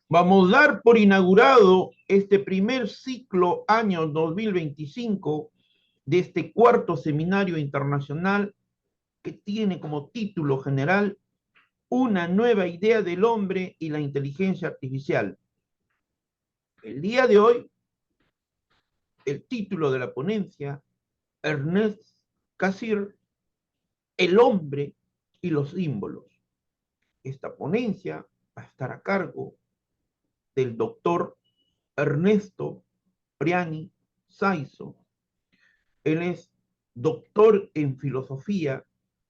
Vamos a dar por inaugurado este primer ciclo año 2025 de este cuarto seminario internacional que tiene como título general Una nueva idea del hombre y la inteligencia artificial. El día de hoy, el título de la ponencia, Ernest Cassirer, El hombre y los símbolos. Esta ponencia va a estar a cargo del doctor Ernesto Priani Saizo. Él es doctor en filosofía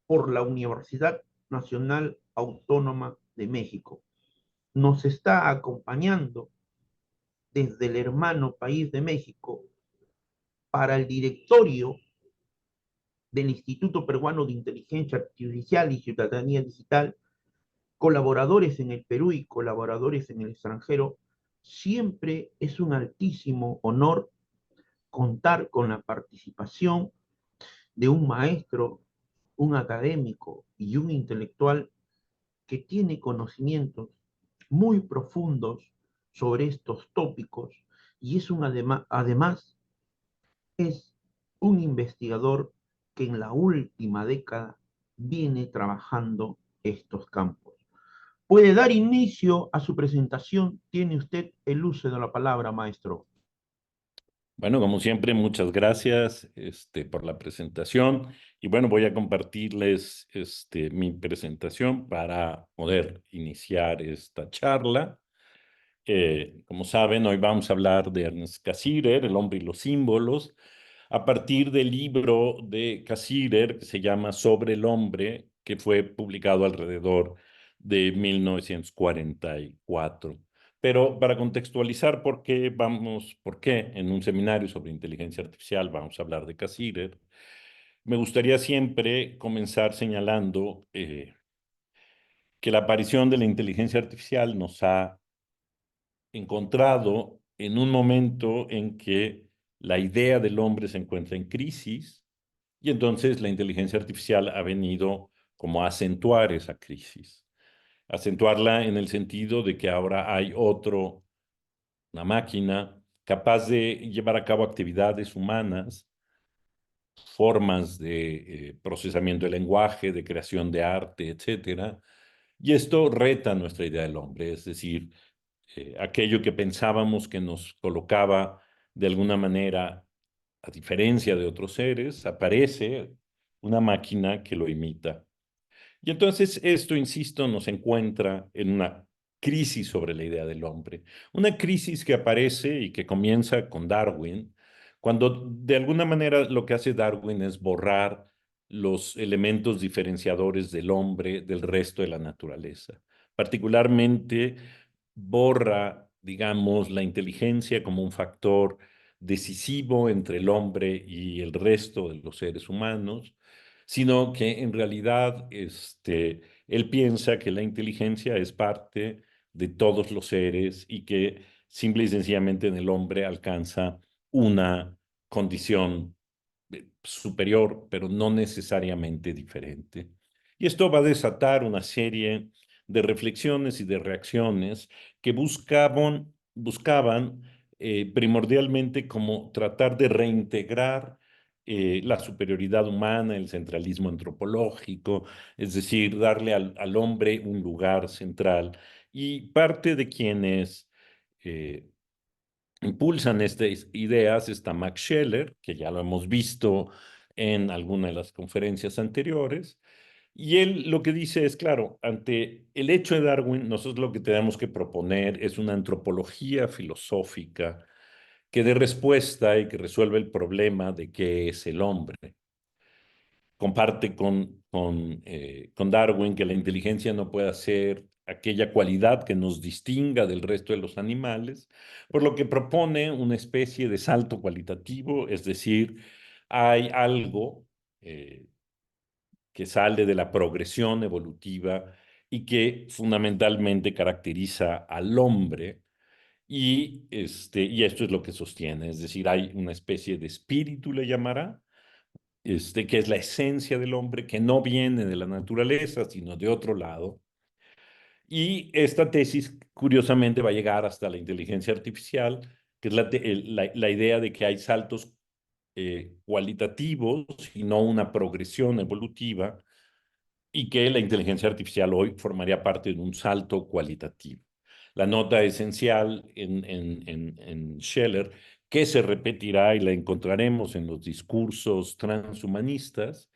por la Universidad Nacional Autónoma de México. Nos está acompañando desde el hermano país de México para el directorio del Instituto Peruano de Inteligencia Artificial y Ciudadanía Digital, colaboradores en el Perú y colaboradores en el extranjero. Siempre es un altísimo honor contar con la participación de un maestro, un académico y un intelectual que tiene conocimientos muy profundos sobre estos tópicos y es además es un investigador que en la última década viene trabajando estos campos. Puede dar inicio a su presentación. Tiene usted el uso de la palabra, maestro. Bueno, como siempre, muchas gracias por la presentación. Y bueno, voy a compartirles mi presentación para poder iniciar esta charla. Como saben, hoy vamos a hablar de Ernest Cassirer, El hombre y los símbolos, a partir del libro de Cassirer que se llama Sobre el hombre, que fue publicado alrededor de 1944. Pero para contextualizar por qué en un seminario sobre inteligencia artificial vamos a hablar de Cassirer, me gustaría siempre comenzar señalando que la aparición de la inteligencia artificial nos ha encontrado en un momento en que la idea del hombre se encuentra en crisis y entonces la inteligencia artificial ha venido como a acentuar esa crisis, acentuarla en el sentido de que ahora hay una máquina capaz de llevar a cabo actividades humanas, formas de procesamiento del lenguaje, de creación de arte, etcétera. Y esto reta nuestra idea del hombre, es decir, aquello que pensábamos que nos colocaba de alguna manera a diferencia de otros seres, aparece una máquina que lo imita. Y entonces esto, insisto, nos encuentra en una crisis sobre la idea del hombre. Una crisis que aparece y que comienza con Darwin, cuando de alguna manera lo que hace Darwin es borrar los elementos diferenciadores del hombre del resto de la naturaleza. Particularmente borra, digamos, la inteligencia como un factor decisivo entre el hombre y el resto de los seres humanos, sino que en realidad él piensa que la inteligencia es parte de todos los seres y que simple y sencillamente en el hombre alcanza una condición superior, pero no necesariamente diferente. Y esto va a desatar una serie de reflexiones y de reacciones que buscaban primordialmente como tratar de reintegrar la superioridad humana, el centralismo antropológico, es decir, darle al hombre un lugar central. Y parte de quienes eh, impulsan estas ideas está Max Scheler, que ya lo hemos visto en alguna de las conferencias anteriores, y él lo que dice es, claro, ante el hecho de Darwin, nosotros lo que tenemos que proponer es una antropología filosófica que dé respuesta y que resuelva el problema de qué es el hombre. Comparte con Darwin que la inteligencia no puede ser aquella cualidad que nos distinga del resto de los animales, por lo que propone una especie de salto cualitativo, es decir, hay algo eh, que sale de la progresión evolutiva y que fundamentalmente caracteriza al hombre. Y esto es lo que sostiene, es decir, hay una especie de espíritu, le llamará, que es la esencia del hombre, que no viene de la naturaleza, sino de otro lado. Y esta tesis, curiosamente, va a llegar hasta la inteligencia artificial, que es la idea de que hay saltos cualitativos y no una progresión evolutiva, y que la inteligencia artificial hoy formaría parte de un salto cualitativo. La nota esencial en Scheller, que se repetirá y la encontraremos en los discursos transhumanistas,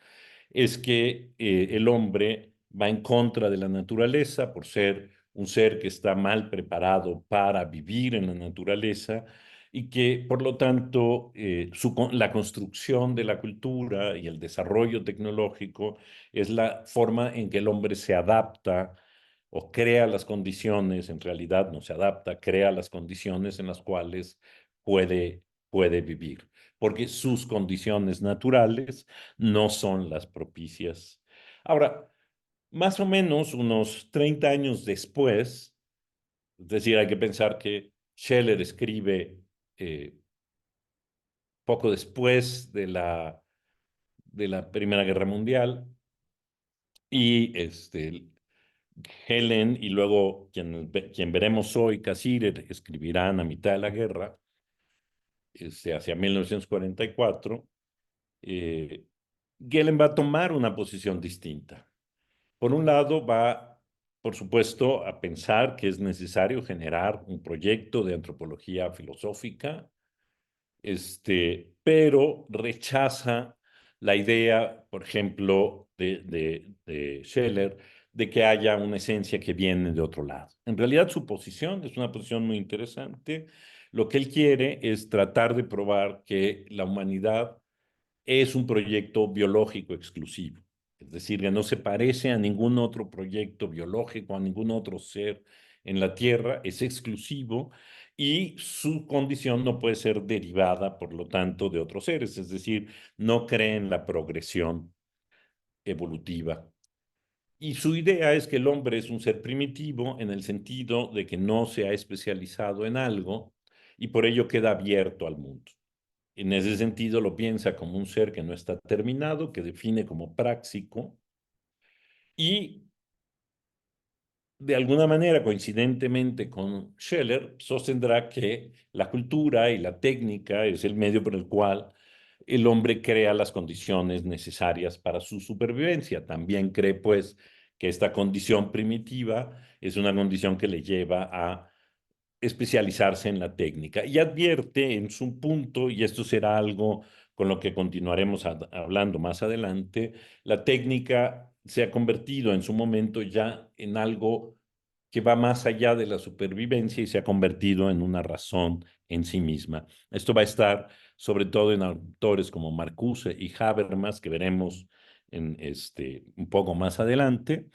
es que el hombre va en contra de la naturaleza por ser un ser que está mal preparado para vivir en la naturaleza y que, por lo tanto, la construcción de la cultura y el desarrollo tecnológico es la forma en que el hombre se adapta o crea las condiciones, en realidad no se adapta, crea las condiciones en las cuales puede vivir, porque sus condiciones naturales no son las propicias. Ahora, más o menos unos 30 años después, es decir, hay que pensar que Scheller escribe eh, poco después de la Primera Guerra Mundial y Helen y luego quien veremos hoy, Cassirer, escribirán a mitad de la guerra, hacia 1944. Gehlen va a tomar una posición distinta. Por un lado, va, por supuesto, a pensar que es necesario generar un proyecto de antropología filosófica, pero rechaza la idea, por ejemplo, de Scheller, de que haya una esencia que viene de otro lado. En realidad, su posición es una posición muy interesante. Lo que él quiere es tratar de probar que la humanidad es un proyecto biológico exclusivo. Es decir, que no se parece a ningún otro proyecto biológico, a ningún otro ser en la Tierra, es exclusivo y su condición no puede ser derivada, por lo tanto, de otros seres. Es decir, no cree en la progresión evolutiva. Y su idea es que el hombre es un ser primitivo en el sentido de que no se ha especializado en algo y por ello queda abierto al mundo. En ese sentido lo piensa como un ser que no está terminado, que define como práctico y de alguna manera, coincidentemente con Scheller, sostendrá que la cultura y la técnica es el medio por el cual el hombre crea las condiciones necesarias para su supervivencia. También cree, pues, que esta condición primitiva es una condición que le lleva a especializarse en la técnica y advierte en su punto, y esto será algo con lo que continuaremos hablando más adelante, la técnica se ha convertido en su momento ya en algo que va más allá de la supervivencia y se ha convertido en una razón en sí misma. Esto va a estar sobre todo en autores como Marcuse y Habermas, que veremos un poco más adelante,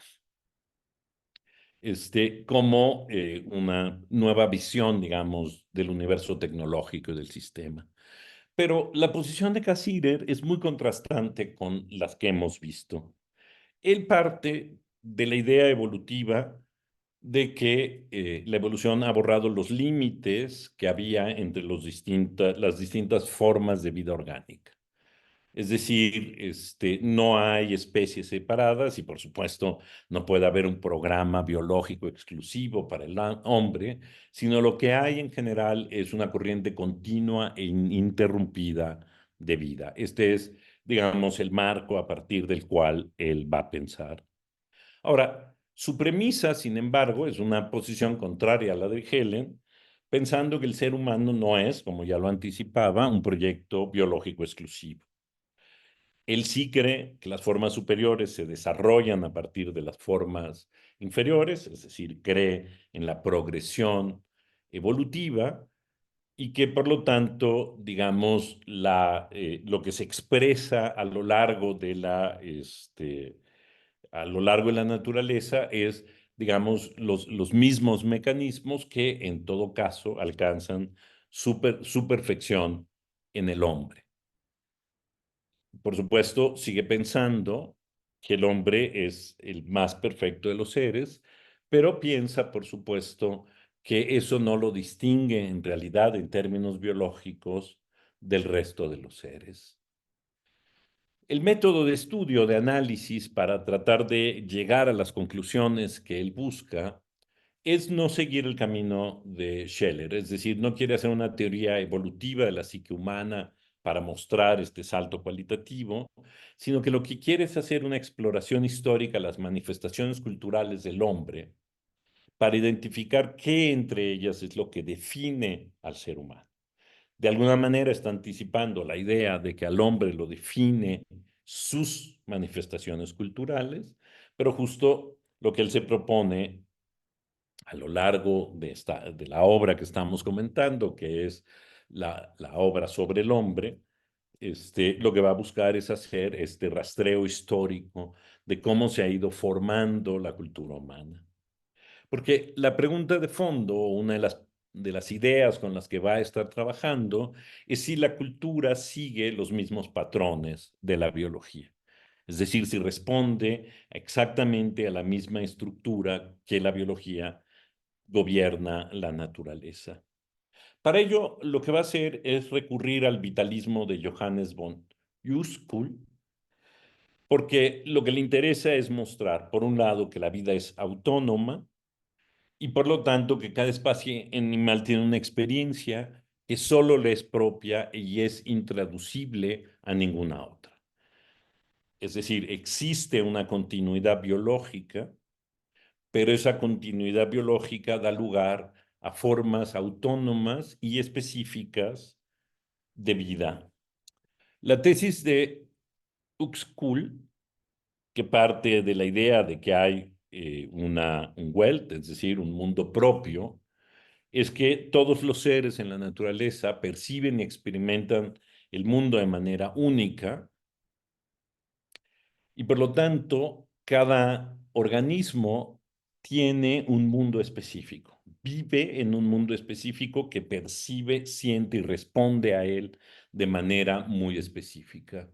como una nueva visión, digamos, del universo tecnológico y del sistema. Pero la posición de Cassirer es muy contrastante con las que hemos visto. Él parte de la idea evolutiva de que la evolución ha borrado los límites que había entre las distintas formas de vida orgánica. Es decir, no hay especies separadas y por supuesto no puede haber un programa biológico exclusivo para el hombre, sino lo que hay en general es una corriente continua e ininterrumpida de vida. Este es, digamos, el marco a partir del cual él va a pensar. Ahora, su premisa, sin embargo, es una posición contraria a la de Helen, pensando que el ser humano no es, como ya lo anticipaba, un proyecto biológico exclusivo. Él sí cree que las formas superiores se desarrollan a partir de las formas inferiores, es decir, cree en la progresión evolutiva y que por lo tanto, digamos, lo que se expresa a lo largo de la naturaleza es, digamos, los mismos mecanismos que en todo caso alcanzan su perfección en el hombre. Por supuesto, sigue pensando que el hombre es el más perfecto de los seres, pero piensa, por supuesto, que eso no lo distingue en realidad en términos biológicos del resto de los seres. El método de estudio, de análisis para tratar de llegar a las conclusiones que él busca, es no seguir el camino de Scheller, es decir, no quiere hacer una teoría evolutiva de la psique humana para mostrar este salto cualitativo, sino que lo que quiere es hacer una exploración histórica de las manifestaciones culturales del hombre para identificar qué entre ellas es lo que define al ser humano. De alguna manera está anticipando la idea de que al hombre lo define sus manifestaciones culturales, pero justo lo que él se propone a lo largo de la obra que estamos comentando, que es la obra sobre el hombre, lo que va a buscar es hacer este rastreo histórico de cómo se ha ido formando la cultura humana. Porque la pregunta de fondo, una de las ideas con las que va a estar trabajando, es si la cultura sigue los mismos patrones de la biología. Es decir, si responde exactamente a la misma estructura que la biología gobierna la naturaleza. Para ello, lo que va a hacer es recurrir al vitalismo de Johannes von Uexküll, porque lo que le interesa es mostrar, por un lado, que la vida es autónoma y por lo tanto que cada especie animal tiene una experiencia que solo le es propia y es intraducible a ninguna otra. Es decir, existe una continuidad biológica, pero esa continuidad biológica da lugar a formas autónomas y específicas de vida. La tesis de Uexküll, que parte de la idea de que hay un Welt, es decir, un mundo propio, es que todos los seres en la naturaleza perciben y experimentan el mundo de manera única y por lo tanto cada organismo tiene un mundo específico, vive en un mundo específico que percibe, siente y responde a él de manera muy específica.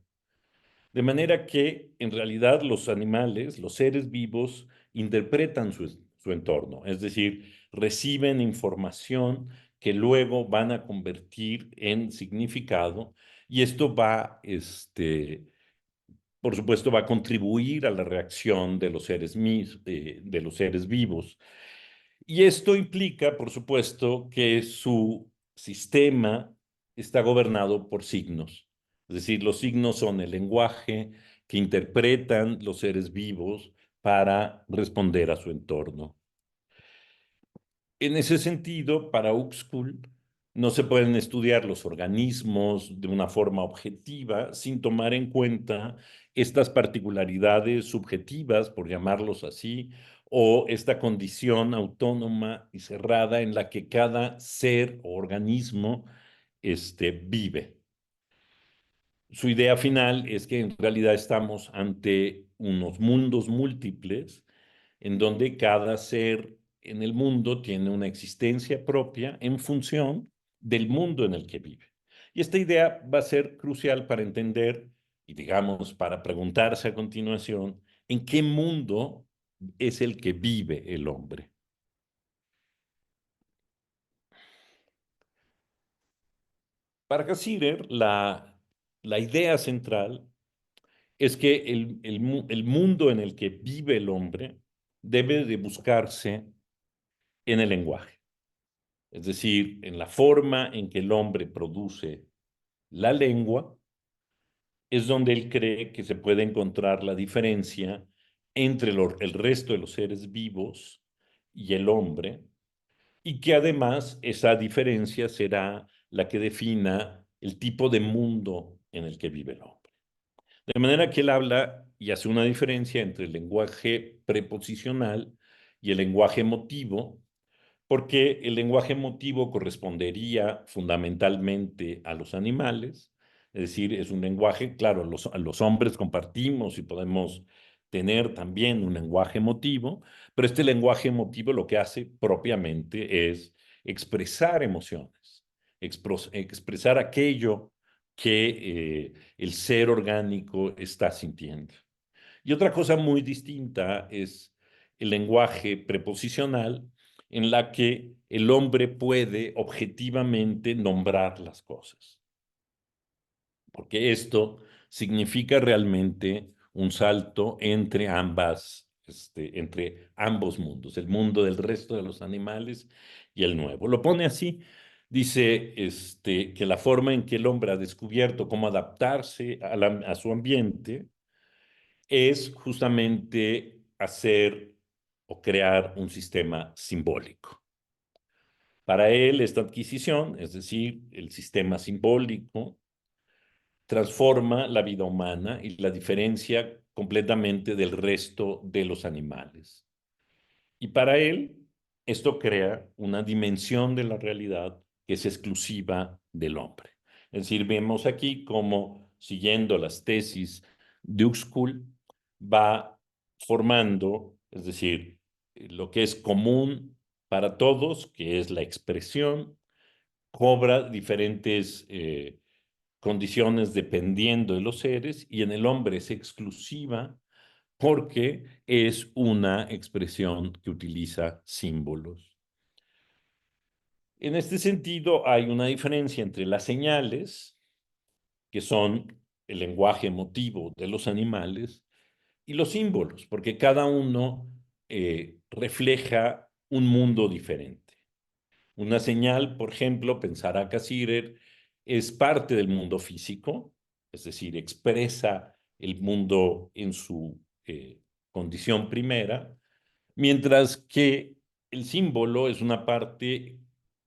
De manera que en realidad los animales, los seres vivos, interpretan su entorno, es decir, reciben información que luego van a convertir en significado y esto va, por supuesto, va a contribuir a la reacción de de los seres vivos. Y esto implica, por supuesto, que su sistema está gobernado por signos. Es decir, los signos son el lenguaje que interpretan los seres vivos para responder a su entorno. En ese sentido, para Uexküll, no se pueden estudiar los organismos de una forma objetiva sin tomar en cuenta estas particularidades subjetivas, por llamarlos así, o esta condición autónoma y cerrada en la que cada ser o organismo vive. Su idea final es que en realidad estamos ante unos mundos múltiples en donde cada ser en el mundo tiene una existencia propia en función del mundo en el que vive. Y esta idea va a ser crucial para entender y, digamos, para preguntarse a continuación, ¿en qué mundo es el que vive el hombre? Para Cassirer, la idea central es que el mundo en el que vive el hombre debe de buscarse en el lenguaje, es decir, en la forma en que el hombre produce la lengua, es donde él cree que se puede encontrar la diferencia entre el resto de los seres vivos y el hombre, y que además esa diferencia será la que defina el tipo de mundo en el que vive el hombre. De manera que él habla y hace una diferencia entre el lenguaje preposicional y el lenguaje emotivo, porque el lenguaje emotivo correspondería fundamentalmente a los animales, es decir, es un lenguaje, claro, los hombres compartimos y podemos tener también un lenguaje emotivo, pero este lenguaje emotivo lo que hace propiamente es expresar emociones, expresar aquello que el ser orgánico está sintiendo. Y otra cosa muy distinta es el lenguaje preposicional, en la que el hombre puede objetivamente nombrar las cosas, porque esto significa realmente un salto entre ambas entre ambos mundos, el mundo del resto de los animales y el nuevo. Lo pone así, dice que la forma en que el hombre ha descubierto cómo adaptarse a su ambiente es justamente hacer o crear un sistema simbólico. Para él, esta adquisición, es decir, el sistema simbólico, transforma la vida humana y la diferencia completamente del resto de los animales. Y para él, esto crea una dimensión de la realidad que es exclusiva del hombre. Es decir, vemos aquí cómo, siguiendo las tesis de Uxküll, va formando, es decir, lo que es común para todos, que es la expresión, cobra diferentes condiciones dependiendo de los seres, y en el hombre es exclusiva porque es una expresión que utiliza símbolos. En este sentido, hay una diferencia entre las señales, que son el lenguaje emotivo de los animales, y los símbolos, porque cada uno refleja un mundo diferente. Una señal, por ejemplo, pensará Cassirer, es parte del mundo físico, es decir, expresa el mundo en su condición primera, mientras que el símbolo es una parte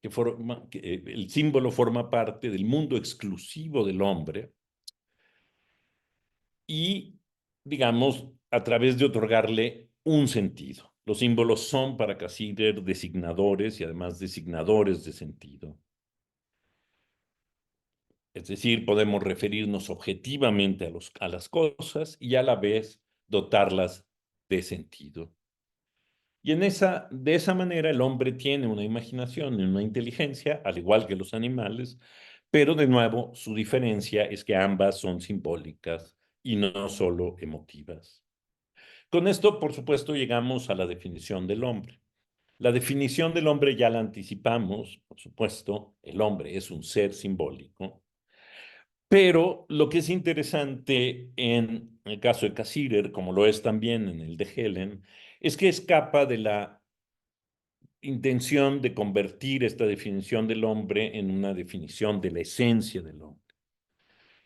el símbolo forma parte del mundo exclusivo del hombre y, digamos, a través de otorgarle un sentido. Los símbolos son para Cassirer designadores y además designadores de sentido. Es decir, podemos referirnos objetivamente a las cosas y a la vez dotarlas de sentido. Y de esa manera el hombre tiene una imaginación y una inteligencia, al igual que los animales, pero de nuevo su diferencia es que ambas son simbólicas y no solo emotivas. Con esto, por supuesto, llegamos a la definición del hombre. La definición del hombre ya la anticipamos, por supuesto, el hombre es un ser simbólico, pero lo que es interesante en el caso de Cassirer, como lo es también en el de Helen, es que escapa de la intención de convertir esta definición del hombre en una definición de la esencia del hombre.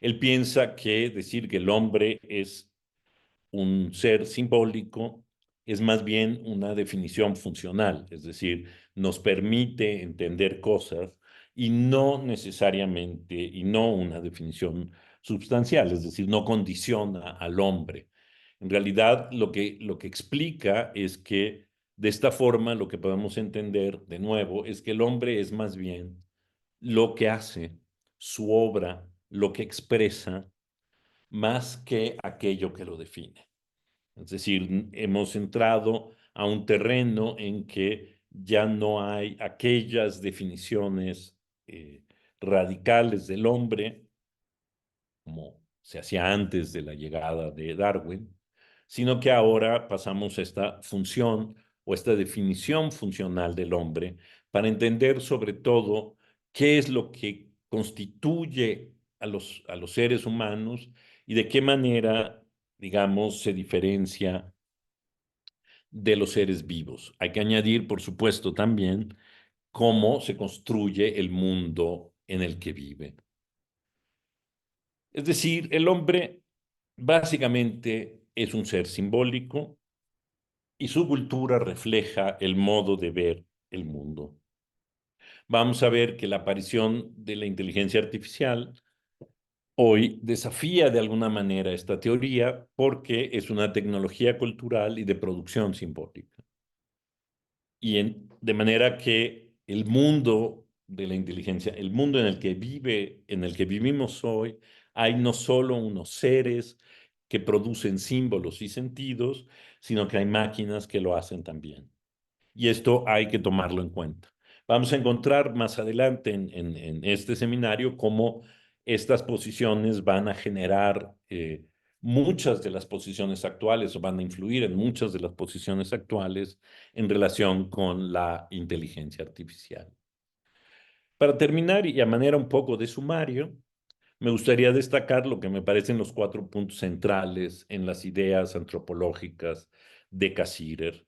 Él piensa que decir que el hombre es un ser simbólico es más bien una definición funcional, es decir, nos permite entender cosas y no necesariamente, y no una definición sustancial, es decir, no condiciona al hombre. En realidad, lo que explica es que de esta forma lo que podemos entender de nuevo es que el hombre es más bien lo que hace, su obra, lo que expresa, más que aquello que lo define. Es decir, hemos entrado a un terreno en que ya no hay aquellas definiciones radicales del hombre, como se hacía antes de la llegada de Darwin, sino que ahora pasamos a esta función o esta definición funcional del hombre para entender sobre todo qué es lo que constituye a los seres humanos y de qué manera, digamos, se diferencia de los seres vivos. Hay que añadir, por supuesto, también cómo se construye el mundo en el que vive. Es decir, el hombre básicamente es un ser simbólico y su cultura refleja el modo de ver el mundo. Vamos a ver que la aparición de la inteligencia artificial hoy desafía de alguna manera esta teoría porque es una tecnología cultural y de producción simbólica. De manera que el mundo de la inteligencia, el mundo en el que vivimos hoy, hay no solo unos seres que producen símbolos y sentidos, sino que hay máquinas que lo hacen también. Y esto hay que tomarlo en cuenta. Vamos a encontrar más adelante en este seminario cómo estas posiciones van a generar muchas de las posiciones actuales o van a influir en muchas de las posiciones actuales en relación con la inteligencia artificial. Para terminar y a manera un poco de sumario, me gustaría destacar lo que me parecen los 4 puntos centrales en las ideas antropológicas de Cassirer.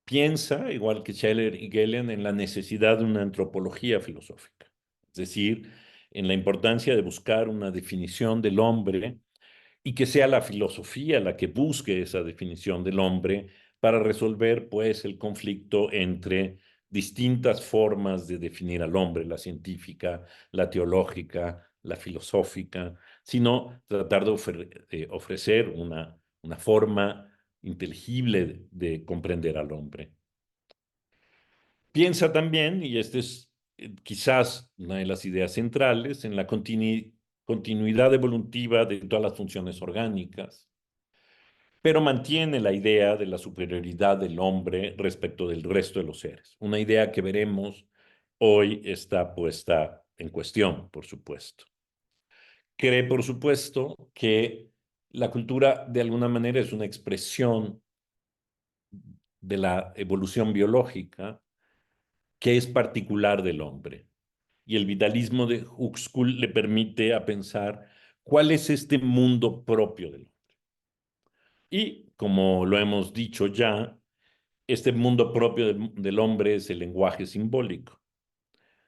Piensa, igual que Scheller y Gehlen, en la necesidad de una antropología filosófica, es decir, en la importancia de buscar una definición del hombre y que sea la filosofía la que busque esa definición del hombre para resolver, pues, el conflicto entre distintas formas de definir al hombre, la científica, la teológica, la filosófica, sino tratar de ofrecer una forma inteligible de comprender al hombre. Piensa también, y esta es quizás una de las ideas centrales, en la continuidad evolutiva de todas las funciones orgánicas, pero mantiene la idea de la superioridad del hombre respecto del resto de los seres. Una idea que veremos hoy está puesta en cuestión, por supuesto. Cree, por supuesto, que la cultura de alguna manera es una expresión de la evolución biológica que es particular del hombre. Y el vitalismo de Huxkull le permite a pensar cuál es este mundo propio del hombre. Y como lo hemos dicho ya, este mundo propio del hombre es el lenguaje simbólico,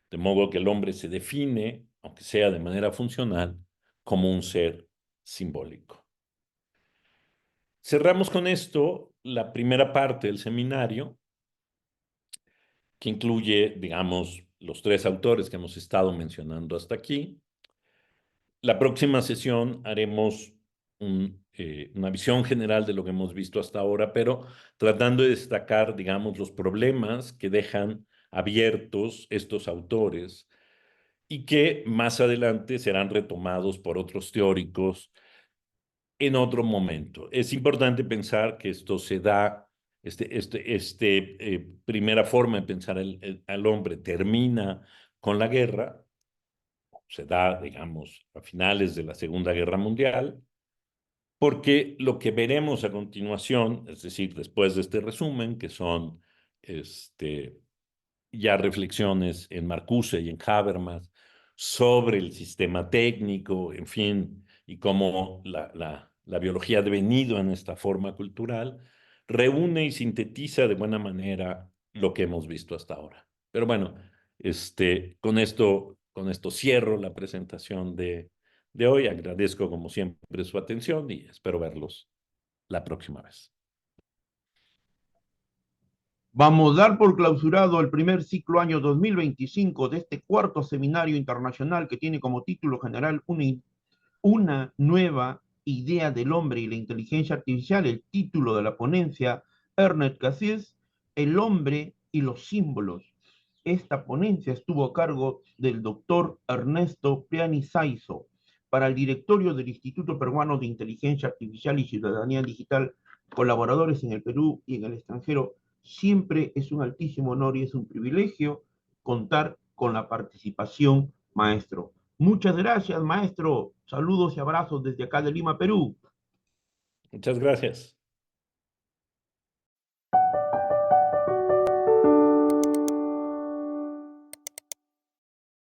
de modo que el hombre se define, aunque sea de manera funcional, como un ser simbólico. Cerramos con esto la primera parte del seminario, que incluye, digamos, los tres autores que hemos estado mencionando hasta aquí. La próxima sesión haremos una visión general de lo que hemos visto hasta ahora, pero tratando de destacar, digamos, los problemas que dejan abiertos estos autores y que más adelante serán retomados por otros teóricos en otro momento. Es importante pensar que esto se da, primera forma de pensar al hombre termina con la guerra, se da, digamos, a finales de la Segunda Guerra Mundial, porque lo que veremos a continuación, es decir, después de este resumen, que son ya reflexiones en Marcuse y en Habermas sobre el sistema técnico, en fin, y cómo la biología ha devenido en esta forma cultural, reúne y sintetiza de buena manera lo que hemos visto hasta ahora. Pero bueno, con esto cierro la presentación de hoy. Agradezco como siempre su atención y espero verlos la próxima vez. Vamos a dar por clausurado el primer ciclo año 2025 de este cuarto seminario internacional que tiene como título general una nueva idea del hombre y la inteligencia artificial. El título de la ponencia, Ernest Cassirer, El hombre y los símbolos. Esta ponencia estuvo a cargo del doctor Ernesto Priani Saizo para el directorio del Instituto Peruano de Inteligencia Artificial y Ciudadanía Digital, colaboradores en el Perú y en el extranjero. Siempre es un altísimo honor y es un privilegio contar con la participación, maestro. Muchas gracias, maestro. Saludos y abrazos desde acá de Lima, Perú. Muchas gracias.